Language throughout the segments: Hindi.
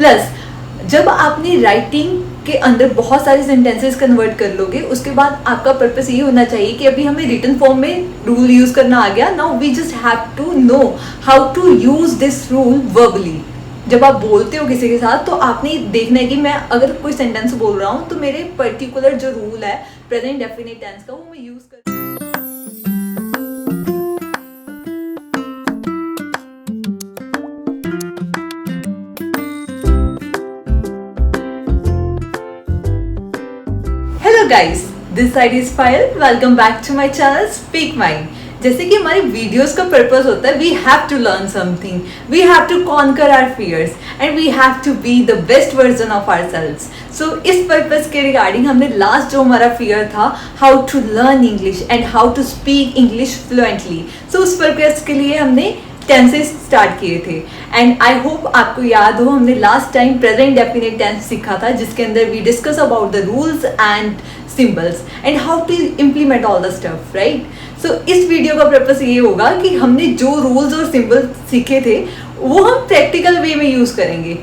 प्लस जब आपने राइटिंग के अंदर बहुत सारे सेंटेंसेस कन्वर्ट कर लोगे, उसके बाद आपका पर्पस ये होना चाहिए कि अभी हमें रिटन फॉर्म में रूल यूज करना आ गया, now we just have to know how to use this rule verbally. जब आप बोलते हो किसी के साथ तो आपने देखना है कि मैं अगर कोई सेंटेंस बोल रहा हूँ तो मेरे पर्टिकुलर जो रूल है प्रेजेंट डेफिनेट टेंस का वो मैं यूज कर। Hello guys, this side is Payal, welcome back to my channel speak mind. जैसे कि हमारी वीडियोस का पर्पस होता है, we have to learn something, we have to conquer our fears and we have to be the best version of ourselves. So इस पर्पस के रिगार्डिंग हमने लास्ट जो हमारा फियर था, how to learn English and how to speak English fluently, so उस पर्पस के लिए हमने टेंसेस स्टार्ट किए थे। एंड आई होप आपको याद हो, हमने last time present definite tense सीखा था, जिसके अंदर we discuss about the rules and symbols and how to implement all the stuff, right. So इस वीडियो का पर्पस ये होगा कि हमने जो रूल्स और सिंबल्स सीखे थे वो हम प्रैक्टिकल वे में यूज करेंगे।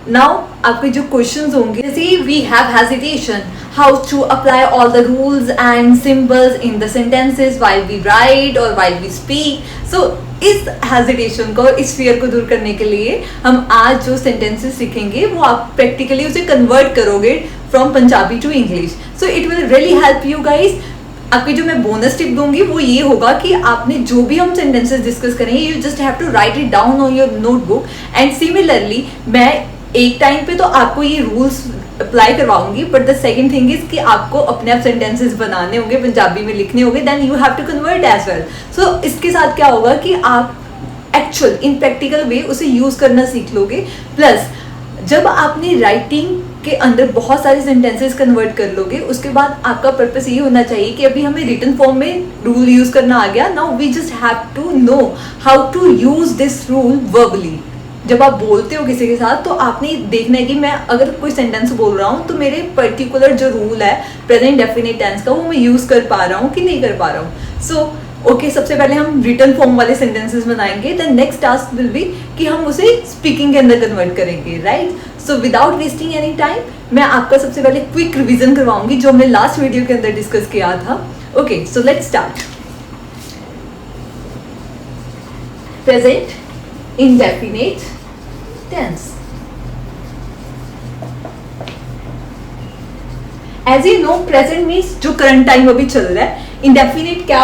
नाउ आपके जो क्वेश्चंस होंगे, जैसे we have hesitation how to apply all the rules and symbols in the sentences while we write और व्हाइल वी स्पीक। सो इस हेजिटेशन को, इस फियर को दूर करने के लिए हम आज जो सेंटेंसेस सीखेंगे वो आप प्रैक्टिकली उसे कन्वर्ट करोगे from Punjabi to English. So it will really help you guys. आपकी जो मैं बोनस टिप दूंगी वो ये होगा कि आपने जो भी हम सेंटेंसेस डिस्कस करेंगे, you just have to write it down on your notebook. And similarly मैं एक टाइम पे तो आपको ये रूल्स अप्लाई करवाऊंगी, but the second thing is कि आपको अपने आप सेंटेंसेस बनाने होंगे, पंजाबी में लिखने होंगे, then you have to convert as well. So इसके साथ क्या होगा कि आप एक्चुअल इन प्रैक्टिकल वे उसे यूज करना सीख लोगे। प्लस जब आपने राइटिंग के अंदर बहुत सारे सेंटेंसेस कन्वर्ट कर लोगे, उसके बाद आपका पर्पस ये होना चाहिए कि अभी हमें रिटन फॉर्म में रूल यूज करना आ गया, now we just have to know how to use this rule verbally. जब आप बोलते हो किसी के साथ तो आपने देखना है कि मैं अगर कोई सेंटेंस बोल रहा हूँ तो मेरे पर्टिकुलर जो रूल है प्रेजेंट डेफिनेट टेंस का वो मैं यूज कर पा रहा हूँ कि नहीं कर पा रहा हूँ। सो ओके, सबसे पहले हम रिटन फॉर्म वाले सेंटेंसेस बनाएंगे, then next task will be कि हम उसे स्पीकिंग के अंदर कन्वर्ट करेंगे, right. So without wasting any time मैं आपका सबसे पहले क्विक रिवीजन करवाऊंगी जो हमने लास्ट वीडियो के अंदर डिस्कस किया था। Okay, so let's start. Present indefinite tense. As you know, present means जो करंट टाइम अभी चल रहा है। इंडेफिनिट क्या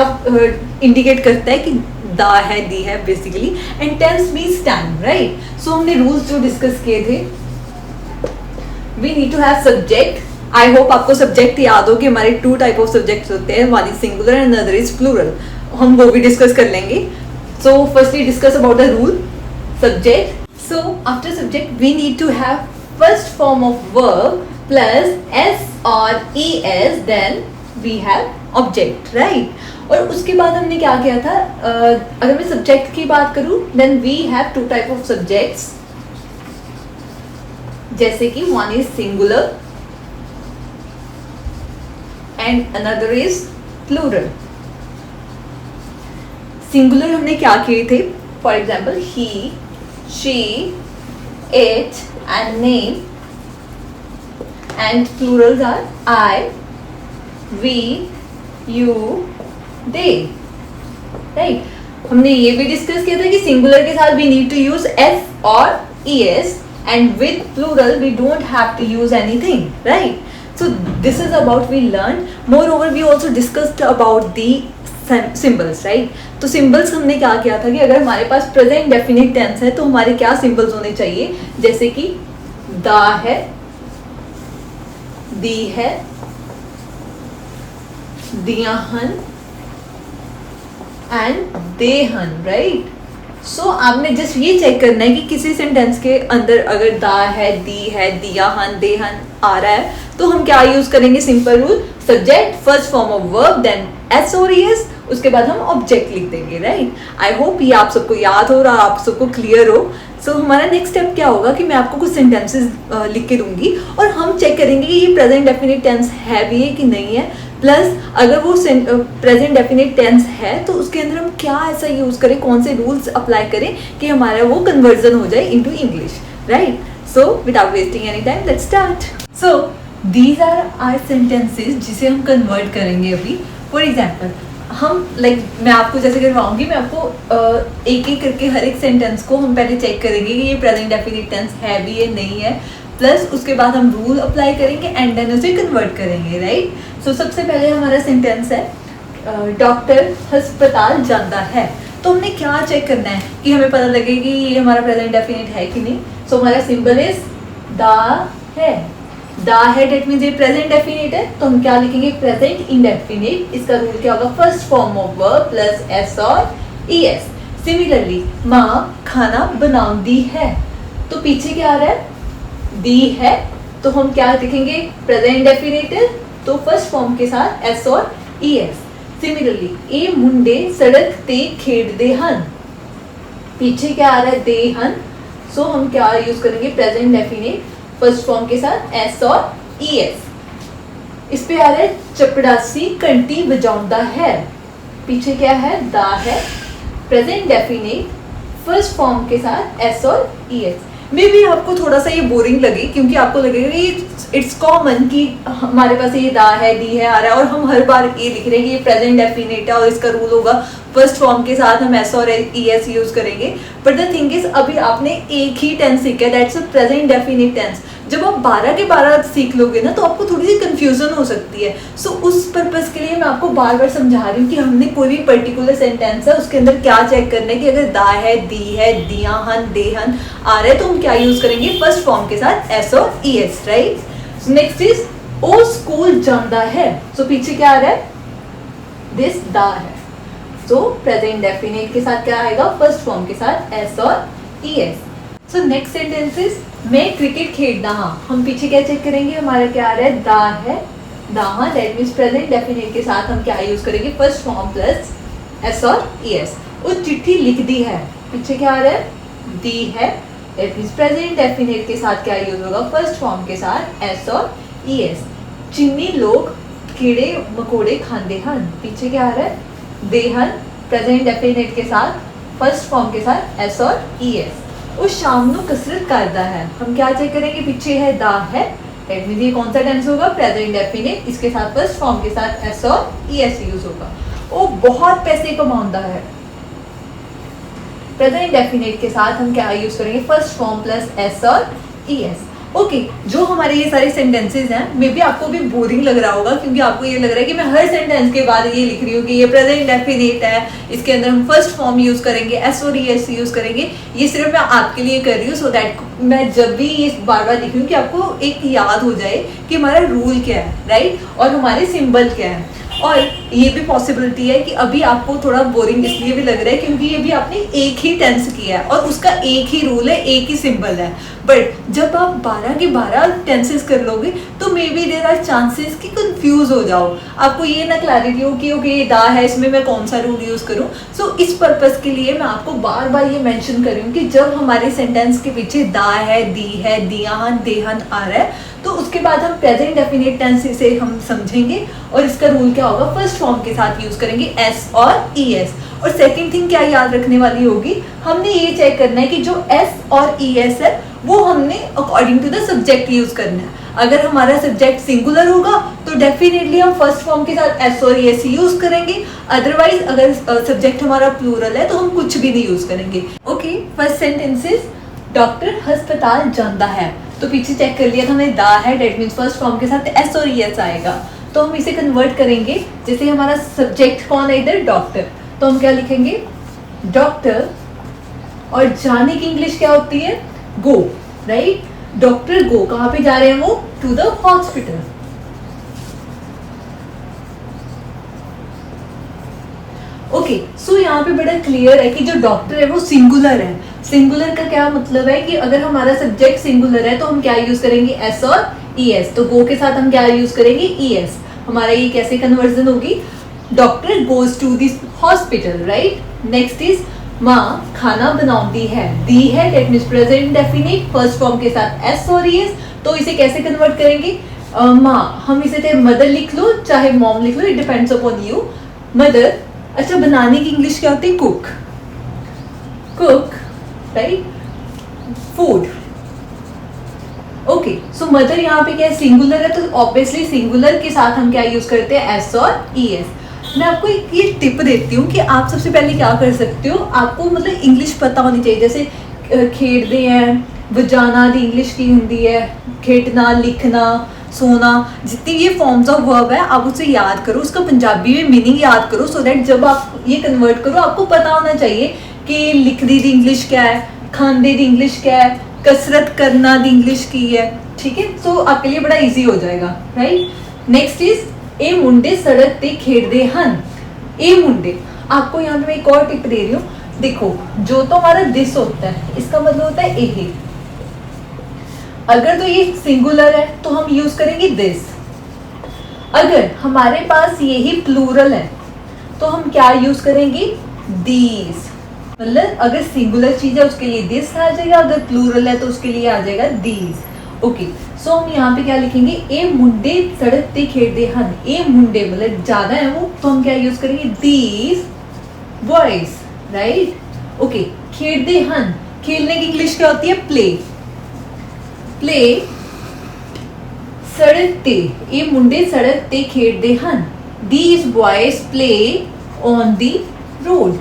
इंडिकेट करता है कि द है, दी है basically, and tense means time, right. So हमने रूल्स जो डिस्कस किए थे, we need to have subject. I hope आपको सब्जेक्ट याद हो कि हमारे टू टाइप ऑफ सब्जेक्ट्स होते हैं, one is singular and other is plural. हम वो भी डिस्कस कर लेंगे। So firstly discuss about the rule subject. So after subject we need to have first form of verb plus s or es, then we have object, right। और उसके बाद हमने क्या किया था, अगर मैं subject की बात करूं then we have two type of subjects, जैसे कि one is singular and another is plural। singular हमने क्या किए थे, for example he, she, it and name, and plurals are I, we, you, they, right। हमने ये भी डिस्कस किया था कि सिंगुलर के साथ we need to use s or es and with plural we don't have to use anything, right। So this is about we learned. Moreover we also discussed about the symbols, right. तो सिंबल्स हमने क्या किया था कि अगर हमारे पास प्रेजेंट डेफिनिट टेंस है तो हमारे क्या सिंबल्स होने चाहिए, जैसे कि दा है, दी है, दियाहन एंड देहन, राइट। सो आपने जस्ट ये चेक करना है कि किसी सेंटेंस के अंदर अगर दा है, दी है, दियाहन, देहन आ रहा है तो हम क्या यूज करेंगे, simple rule, subject first form of verb then S और एस, उसके बाद हम ऑब्जेक्ट लिख देंगे, राइट। आई होप ये आप सबको याद हो और आप सबको क्लियर हो। सो हमारा नेक्स्ट स्टेप क्या होगा कि मैं आपको कुछ सेंटेंसेस लिख के दूंगी और हम चेक करेंगे कि ये प्रेजेंट डेफिनिट टेंस है भी है कि नहीं है। प्लस अगर वो प्रेजेंट डेफिनिट टेंस है तो उसके अंदर हम क्या ऐसा यूज करें, कौन से रूल्स अप्लाई करें कि हमारा वो कन्वर्जन हो जाए into English, right. So without wasting any time, let's start. So these are our sentences जिसे हम convert करेंगे अभी. For example, हम मैं आपको जैसे करवाऊंगी, मैं आपको एक एक करके हर एक सेंटेंस को हम पहले चेक करेंगे कि ये प्रेजेंट डेफिनिट टेंस है भी या नहीं है, प्लस उसके बाद हम रूल अप्लाई करेंगे एंड देन उसे कन्वर्ट करेंगे, राइट. सो सबसे पहले हमारा सेंटेंस है डॉक्टर अस्पताल जाता है. तो हमने क्या चेक करना है कि हमें पता लगे कि ये हमारा प्रेजेंट डेफिनिट है कि नहीं. सो हमारा सिंबल इज द है. द है डेट मीन्स ये प्रेजेंट डेफिनिट है, तो हम क्या लिखेंगे, प्रेजेंट इंडेफिनिट. इसका रूल क्या होगा, first form of verb plus S और ई एस. सिमिलरली माँ खाना बनाती है, तो पीछे क्या आ रहा है, दी है, तो हम क्या लिखेंगे, प्रेजेंट डेफिनिट, तो फर्स्ट फॉर्म के साथ एस और ई एस. सिमिलरली ए मुंडे सड़क ते खेड़दे हन, पीछे क्या आ रहा है, दे हन, सो हम क्या यूज करेंगे, प्रेजेंट डेफिनिट फर्स्ट फॉर्म के साथ एस और ई एस. इस पे आ रहा है चपड़ासी घंटी बजाउंदा है, पीछे क्या है, दा है, प्रेजेंट डेफिनिट फर्स्ट फॉर्म के साथ एस और ई एस. मे बी आपको थोड़ा सा ये बोरिंग लगे क्योंकि आपको लगेगा कि इट्स कॉमन कि हमारे पास ये दा है, दी है आ रहा है और हम हर बार ये लिख रहे हैं कि ये प्रेजेंट डेफिनेट है और इसका रूल होगा फर्स्ट फॉर्म के साथ हम एस और ई एस यूज करेंगे. बट द थिंग इज अभी आपने एक ही टेंस सीखा है, that's a present definite tense. जब आप 12 के 12 सीख लोगे ना तो आपको थोड़ी सी कंफ्यूजन हो सकती है. सो उस पर्पस के लिए मैं आपको बार बार समझा रही हूँ कि हमने कोई भी पर्टिकुलर सेंटेंस है उसके अंदर क्या चेक करना है कि अगर दा है, दी है, दिया हन, देहन आ रहा है तो हम क्या यूज करेंगे, फर्स्ट फॉर्म के साथ एस और E S, right. Next is ओ स्कूल जाता है, सो पीछे क्या आ रहा है, दिस दा है, सो प्रेजेंट डेफिनेट के साथ क्या आएगा, फर्स्ट फॉर्म के साथ एस और E S. So next sentence is मैं क्रिकेट खेलता हाँ, हम पीछे क्या चेक करेंगे, हमारा क्या आ रहा है, दा है, दाहा, दैट मीन्स प्रेजेंट डेफिनेट के साथ हम क्या यूज करेंगे, फर्स्ट फॉर्म प्लस एस और ई एस. वो चिट्ठी लिख दी है, पीछे क्या आ रहा है, दी है, दैट मीन्स प्रेजेंट डेफिनेट के साथ क्या यूज होगा, फर्स्ट फॉर्म के साथ एस और ई एस. चीनी लोग कीड़े मकोड़े खाते हन, पीछे क्या आ रहा है, देहन, प्रेजेंट डेफिनेट के साथ फर्स्ट फॉर्म के साथ एस और ई एस. वो शाम को कसरत करता है, हम क्या चेक करेंगे, पीछे है दा है, दैट मींस ये कौन सा टेंस होगा, प्रेजेंट डेफिनेट, इसके साथ फर्स्ट फॉर्म के साथ एस और ई एस यूज होगा. वो बहुत पैसे कमाता है, प्रेजेंट डेफिनेट के साथ हम क्या यूज करेंगे, फर्स्ट फॉर्म प्लस एस और ई एस. ओके, जो हमारे ये सारे सेंटेंसेज हैं मे बी आपको भी बोरिंग लग रहा होगा क्योंकि आपको ये लग रहा है कि मैं हर सेंटेंस के बाद ये लिख रही हूँ कि ये प्रेजेंट डेफिनेट है, इसके अंदर हम फर्स्ट फॉर्म यूज करेंगे, एस और ई एस यूज करेंगे. ये सिर्फ मैं आपके लिए कर रही हूँ सो दैट मैं जब भी ये बार बार लिख रही हूँ कि आपको एक याद हो जाए कि हमारा रूल क्या है, राइट, और हमारे सिंबल क्या है. और ये भी पॉसिबिलिटी है कि अभी आपको थोड़ा बोरिंग इसलिए भी लग रहा है क्योंकि ये भी आपने एक ही टेंस किया है और उसका एक ही रूल है, एक ही सिंबल है. बट जब आप 12 के 12 टेंसेस कर लोगे तो may be there are chances कि कंफ्यूज हो जाओ, आपको ये ना क्लैरिटी हो कि ओके ये दा है, इसमें मैं कौन सा रूल यूज करूं. सो इस पर्पस के लिए मैं आपको बार बार ये मेंशन कर रही हूँ कि जब हमारे सेंटेंस के पीछे दा है, दी है, दियाहन, देहन आ रहा है तो उसके बाद हम प्रेजेंट डेफिनेट टेंस से हम समझेंगे और इसका रूल क्या होगा, फर्स्ट फॉर्म के साथ यूज करेंगे एस और ई एस. और सेकंड थिंग क्या याद रखने वाली होगी, हमने ये चेक करना है कि जो एस और ई एस है वो हमने according to the subject use करना है. अगर हमारा सब्जेक्ट सिंगुलर होगा तो डेफिनेटली हम फर्स्ट फॉर्म के साथ एस और ई एस यूज करेंगे. अदरवाइज अगर सब्जेक्ट हमारा प्लूरल है तो हम कुछ भी नहीं यूज करेंगे. Okay, first sentence is doctor अस्पताल जाता है, तो पीछे चेक कर लिया था हमने, दा है, डेट मीन्स फर्स्ट फॉर्म के साथ एस और ई एस आएगा. तो हम इसे कन्वर्ट करेंगे, जैसे हमारा सब्जेक्ट कौन है इधर, डॉक्टर, तो हम क्या लिखेंगे, डॉक्टर, और जाने की इंग्लिश क्या होती है, गो, राइट. डॉक्टर गो, कहाँ पे जा रहे हैं वो, टू द हॉस्पिटल. ओके, सो यहाँ पे बड़ा क्लियर है कि जो डॉक्टर है वो सिंगुलर है. सिंगुलर का क्या मतलब है कि अगर हमारा सब्जेक्ट सिंगुलर है तो हम क्या यूज करेंगे, एस और ई एस. तो गो के साथ हम क्या यूज करेंगे, ई एस. हमारा ये कैसे कन्वर्जन होगी, doctor goes to this hospital, right. Next is माँ खाना बनाती है, दी है, that means present definite first form के साथ एस और ई एस. तो इसे कैसे कन्वर्ट करेंगे, माँ, हम इसे चाहे मदर लिख लो चाहे मॉम लिख लो, it depends upon you. Mother, अच्छा बनाने की इंग्लिश क्या होती है, cook, cook, right. Food, okay, so mother यहाँ पे क्या है, सिंगुलर है, तो ऑब्वियसली सिंगुलर के साथ हम क्या यूज करते हैं, एस और ई एस। मैं आपको एक ये टिप देती हूँ कि आप सबसे पहले क्या कर सकते हो, आपको मतलब इंग्लिश पता होनी चाहिए। जैसे खेड़ते हैं, बजाना दी इंग्लिश की हिंदी है, खेटना, लिखना, सोना, जितनी ये फॉर्म्स ऑफ वर्ब है आप उसे याद करो, उसका पंजाबी में मीनिंग याद करो, सो दैट जब आप ये कन्वर्ट करो आपको पता होना चाहिए कि लिखने दी इंग्लिश क्या है, खाने दी इंग्लिश क्या है, कसरत करना दी इंग्लिश की है। ठीक है, सो आपके लिए बड़ा इजी हो जाएगा, राइट। नेक्स्ट इज ए मुंडे सड़क ते खेड़दे हन। ए मुंडे, आपको यहाँ पे मैं एक और टिप दे रही हूँ। देखो, जो तो हमारा दिस होता है इसका मतलब होता है ए। अगर तो ये सिंगुलर है तो हम यूज करेंगे दिस। अगर हमारे पास यही प्लूरल है तो हम क्या यूज करेंगे, दीज। मतलब अगर सिंगुलर चीज है उसके लिए दिस आ जाएगा, अगर प्लूरल है तो उसके लिए आ जाएगा दीज। ओके, सो हम यहाँ पे क्या लिखेंगे, ए मुंडे सड़क ते खेड़दे हन। ए मुंडे मतलब ज्यादा है वो, तो हम क्या यूज करेंगे, दीज बॉयज, राइट। ओके, खेड़दे हन, खेलने की इंग्लिश क्या होती है, प्ले। प्ले सड़क ते, ए मुंडे सड़क ते खेड़दे हन। These boys play on the road,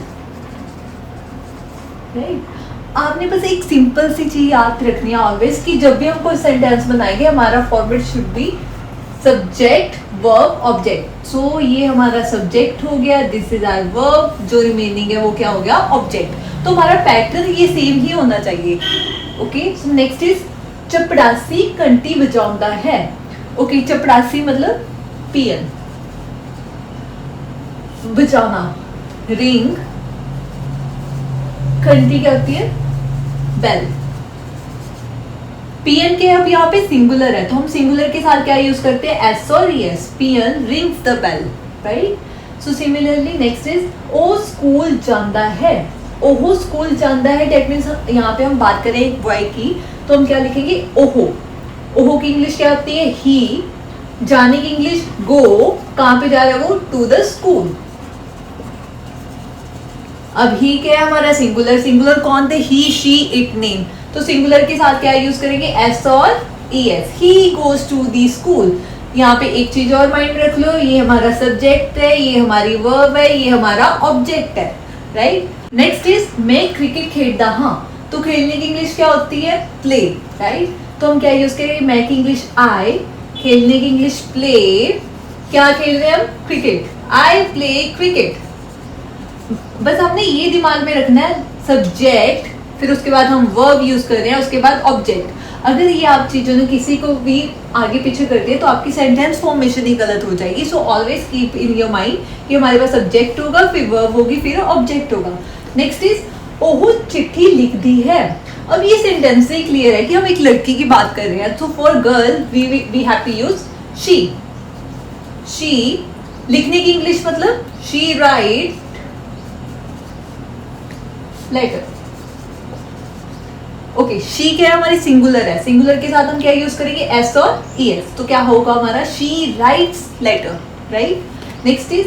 right. आपने बस एक सिंपल सी चीज याद रखनी है ऑलवेज कि जब भी हम कोई सेंटेंस बनाएंगे हमारा format should be subject verb object. So ये हमारा सब्जेक्ट हो गया, दिस इज आवर वर्ब, जो रिमेनिंग है वो क्या हो गया, ऑब्जेक्ट। तो हमारा पैटर्न ये सेम ही होना चाहिए। ओके, सो नेक्स्ट इज चपड़ासी घंटी बजाउंदा है। ओके, चपड़ासी मतलब पियन, बजाना रिंग, घंटी क्या होती है, बेल। पियन के अब यहाँ पे सिंगुलर है तो हम सिंगुलर के साथ क्या यूज करते हैं, एस और S. Peon rings the bell, right. So similarly next is ओ स्कूल जांदा है। ओहो स्कूल जांदा है, दैट मींस यहाँ पे हम बात करें एक बॉय की तो हम क्या लिखेंगे, ओहो। ओहो की इंग्लिश क्या होती है, ही। जाने की इंग्लिश गो, कहाँ पे जा रहा है वो, टू द स्कूल। अब ही क्या है हमारा सिंगुलर, सिंगुलर कौन थे, ही, शी, इट, नेम। तो सिंगुलर के साथ क्या यूज करेंगे, एस और E S. He goes to the school. यहाँ पे एक चीज और माइंड रख लो, ये हमारा सब्जेक्ट है, ये हमारी वर्ब है, ये हमारा ऑब्जेक्ट है, राइट। नेक्स्ट इज मैं क्रिकेट खेलता हाँ। तो खेलने की इंग्लिश क्या होती है, प्ले, राइट। तो हम क्या यूज करेंगे, मैं की इंग्लिश आई, खेलने की इंग्लिश प्ले। क्या खेल रहे हैं हम, क्रिकेट, आई प्ले क्रिकेट। बस हमने ये दिमाग में रखना है, सब्जेक्ट, फिर उसके बाद हम वर्ब यूज कर रहे हैं, उसके बाद ऑब्जेक्ट। अगर ये आप चीजों ने किसी को भी आगे पीछे कर दिया तो आपकी सेंटेंस फॉर्मेशन ही गलत हो जाएगी। So always keep in your mind कि हमारे पास सब्जेक्ट होगा, फिर वर्ब होगी, फिर ऑब्जेक्ट होगा। नेक्स्ट इज ओहो चिट्ठी लिख दी है। अब ये सेंटेंस से क्लियर है कि हम एक लड़की की बात कर रहे हैं। So for girl we have to use she. She लिखने की इंग्लिश मतलब she write letter. Okay, she क्या है हमारी, सिंगुलर है। सिंगुलर के साथ हम क्या यूज करेंगे, एस और ई एस। तो क्या होगा हमारा, she writes letter, right. Next is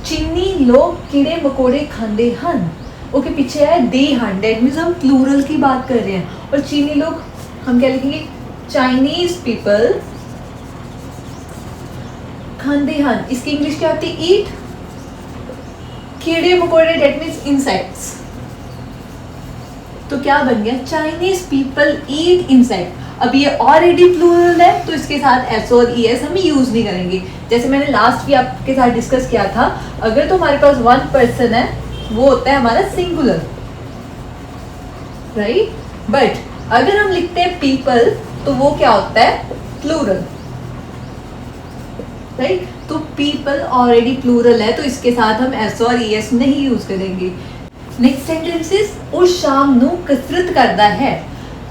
चीनी लोग कीड़े मकोड़े खांदे हन। ओके, पीछे है दे हन, दैट मीन्स हम प्लूरल की बात कर रहे हैं। और चीनी लोग हम क्या लिखेंगे, चाइनीज पीपल खांदे हन। इसकी इंग्लिश क्या होती है, ईट। कीड़े मकोड़े दैट मीन्स इंसेक्ट्स। तो क्या बन गया, चाइनीज पीपल ईट इंसेक्ट। अब ये ऑलरेडी प्लूरल है तो इसके साथ एस और ई एस हम यूज नहीं करेंगे। जैसे मैंने लास्ट भी आपके साथ डिस्कस किया था, अगर तो हमारे पास वन पर्सन है वो होता है हमारा सिंगुलर, राइट। बट अगर हम लिखते हैं पीपल तो वो क्या होता है, प्लूरल, राइट। तो पीपल ऑलरेडी प्लूरल है तो इसके साथ हम एस और ई एस नहीं यूज करेंगे। नेक्स्ट सेंटेंस इज ओ शाम नू कसरत करता है।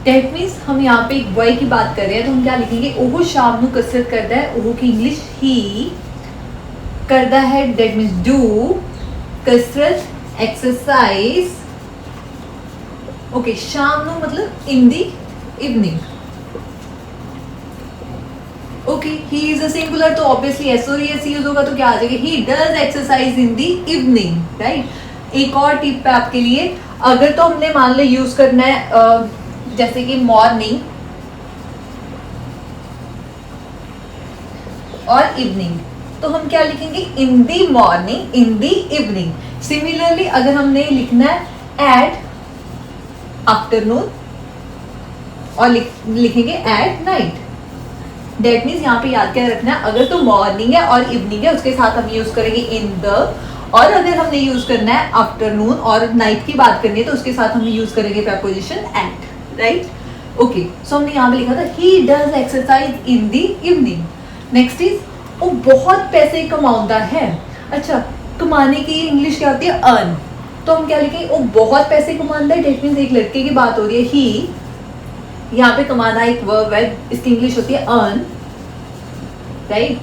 दैट मीन्स हम यहाँ पे एक बॉय की बात कर रहे हैं तो हम क्या लिखेंगे, ओहो शाम नू कसरत करता है। ओहो की इंग्लिश ही, करता है दैट मीन्स डू, कसरत एक्सरसाइज। ओके, शाम नू मतलब in the evening. Okay, he is a singular तो ऑब्वियसली एस और एस यूज होगा तो क्या आ जाएगा, he does exercise in the evening, right. एक और टिप है आपके लिए, अगर तो हमने मान लो यूज करना है जैसे कि मॉर्निंग, और इवनिंग, तो हम क्या लिखेंगे in the morning, in the evening. Similarly अगर हमने लिखना है एट आफ्टरनून और लिखेंगे एट नाइट। डेट मीन्स यहाँ पे याद क्या रखना है, अगर तो मॉर्निंग है और इवनिंग है उसके साथ हम यूज करेंगे इन द, और अगर हमने यूज करना है आफ्टरनून और नाइट की बात करनी है तो उसके साथ हम यूज करेंगे प्रपोजिशन एट, राइट। ओके, सो हमने यहाँ पे लिखा था ही does exercise in the evening. Next is वो बहुत पैसे कमाता है। अच्छा, कमाने की इंग्लिश क्या होती है, अर्न। तो हम क्या लिखेंगे, वो बहुत पैसे कमाता है, डेट मीन्स एक लड़के की बात हो रही है, ही, यहाँ पे कमाना एक वर्ब है, इसकी इंग्लिश होती है अर्न, राइट।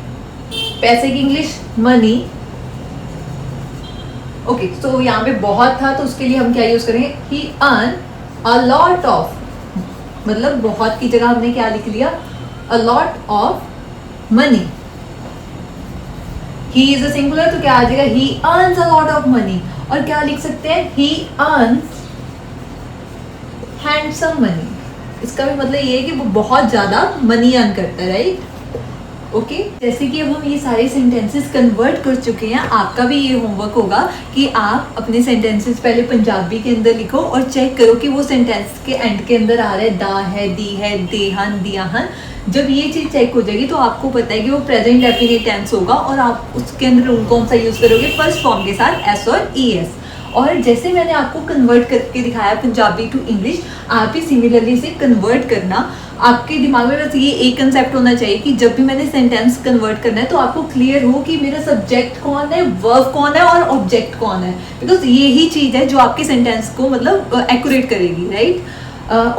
पैसे की इंग्लिश मनी। ओके, तो यहाँ पे बहुत था तो उसके लिए हम क्या यूज करेंगे, ही अर्न अ लॉट ऑफ, मतलब बहुत की जगह हमने क्या लिख लिया, a lot of money. He is a singular तो क्या आ जाएगा, ही earns a lot of money. और क्या लिख सकते हैं, ही अर्न्स हैंडसम मनी। इसका भी मतलब ये है कि वो बहुत ज्यादा मनी अर्न करता है, राइट। ओके, जैसे कि अब हम ये सारे सेंटेंसेस कन्वर्ट कर चुके हैं, आपका भी ये होमवर्क होगा कि आप अपने सेंटेंसेस पहले पंजाबी के अंदर लिखो और चेक करो कि वो सेंटेंस के एंड के अंदर आ रहा है दा है, दी है, दे हन, दिया हन। जब ये चीज़ चेक हो जाएगी तो आपको पता है कि वो प्रेजेंट डेफिनेट टेंस होगा और आप उसके अंदर कौन सा यूज़ करोगे, फर्स्ट फॉर्म के साथ एस और ई एस। और जैसे मैंने आपको कन्वर्ट करके दिखाया पंजाबी टू इंग्लिश, आप भी सिमिलरली से कन्वर्ट करना। आपके दिमाग में बस ये एक कंसेप्ट होना चाहिए कि जब भी मैंने सेंटेंस कन्वर्ट करना है तो आपको क्लियर हो कि मेरा सब्जेक्ट कौन है, वर्ब कौन है और ऑब्जेक्ट कौन है, बिकॉज यही चीज़ है जो आपके सेंटेंस को मतलब एक्यूरेट करेगी, राइट।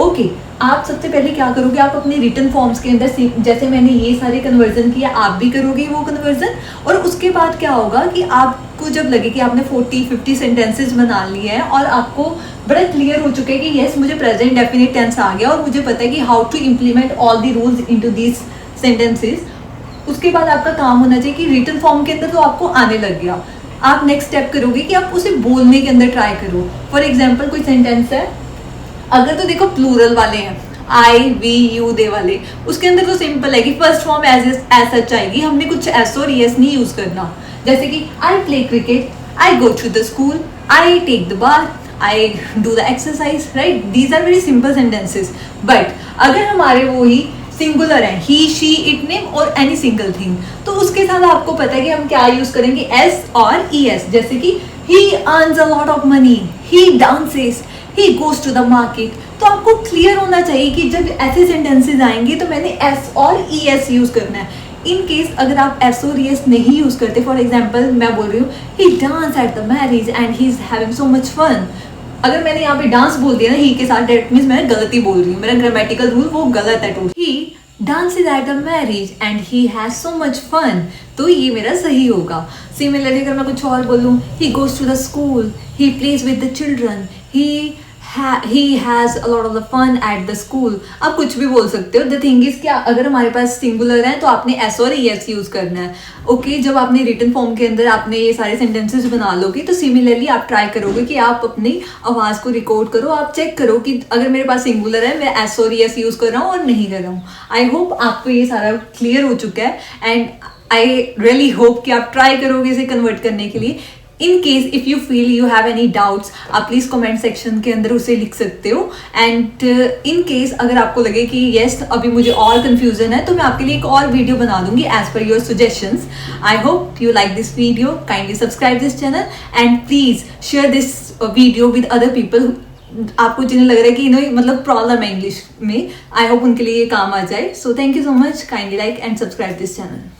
ओके, आप सबसे पहले क्या करोगे, आप अपने रिटन फॉर्म्स के अंदर जैसे मैंने ये सारे कन्वर्जन किया आप भी करोगे वो कन्वर्जन। और उसके बाद क्या होगा कि आपको जब लगे कि आपने 40-50 सेंटेंसेस बना लिए हैं और आपको बड़ा क्लियर हो चुका है कि यस मुझे प्रेजेंट डेफिनेट टेंस आ गया और मुझे पता है कि how to implement all the rules into these sentences, उसके बाद आपका काम होना चाहिए कि रिटन फॉर्म के अंदर तो आपको आने लग गया, आप नेक्स्ट स्टेप करोगे कि आप उसे बोलने के अंदर ट्राई करो। फॉर एग्जाम्पल कोई सेंटेंस है, अगर तो देखो प्लूरल वाले हैं, आई वी यू दे वाले, उसके अंदर तो सिंपल है कि फर्स्ट फॉर्म एज सच आएगी, हमने कुछ एस और यस नहीं यूज करना। जैसे कि I play cricket, I go to the school, I take the bath, I do the exercise, right. These are very simple sentences. But अगर हमारे वो ही सिंगुलर है, ही शी इट नेम और एनी सिंगल थिंग, तो उसके साथ आपको पता है कि हम क्या यूज करेंगे, एस और ई एस। जैसे कि ही earns a lot of money, he dances, he goes to the market। तो आपको क्लियर होना चाहिए कि जब ऐसे सेंटेंसेस आएंगे तो मैंने एस और ई एस यूज करना है। इन केस अगर आप एस और ई एस नहीं यूज करते, फॉर एग्जाम्पल मैं बोल रही हूँ he dance at the marriage and he is having so much fun, अगर मैंने यहाँ पे डांस बोल दिया ना ही के साथ, डेट मीन्स मैं गलती बोल रही हूँ, मेरा ग्रामेटिकल रूल वो गलत है। ही dances at the marriage and he has so much fun, तो ये मेरा सही होगा। सिमिलरली अगर मैं कुछ और बोलूँ, he goes to the school, he plays with the children, he has a lot of the fun at the school। आप कुछ भी बोल सकते हो। द थिंग इज क्या, अगर हमारे पास सिंगुलर है तो आपने एस और ई एस यूज करना है। ओके, जब आपने रिटन फॉर्म के अंदर आपने ये सारे सेंटेंसेस बना लोगे तो सिमिलरली आप ट्राई करोगे कि आप अपनी आवाज को रिकॉर्ड करो, आप चेक करो कि अगर मेरे पास सिंगुलर है मैं एस और ई एस यूज कर रहा हूँ और नहीं कर रहा हूँ। आई होप आपको ये सारा क्लियर हो चुका है एंड आई रियली होप कि आप ट्राई करोगे इसे कन्वर्ट करने के लिए। In case if you feel you have any doubts, आप प्लीज कमेंट सेक्शन के अंदर उसे लिख सकते हो। एंड इन केस अगर आपको लगे कि येस अभी मुझे और कंफ्यूजन है तो मैं आपके लिए एक और वीडियो बना दूंगी as per your suggestions. I hope you like this video, kindly subscribe this channel and please share this video with other people आपको जिन्हें लग रहा है कि मतलब प्रॉब्लम है इंग्लिश में। आई होप उनके लिए ये काम आ जाए। So thank you so much, kindly like and subscribe this channel.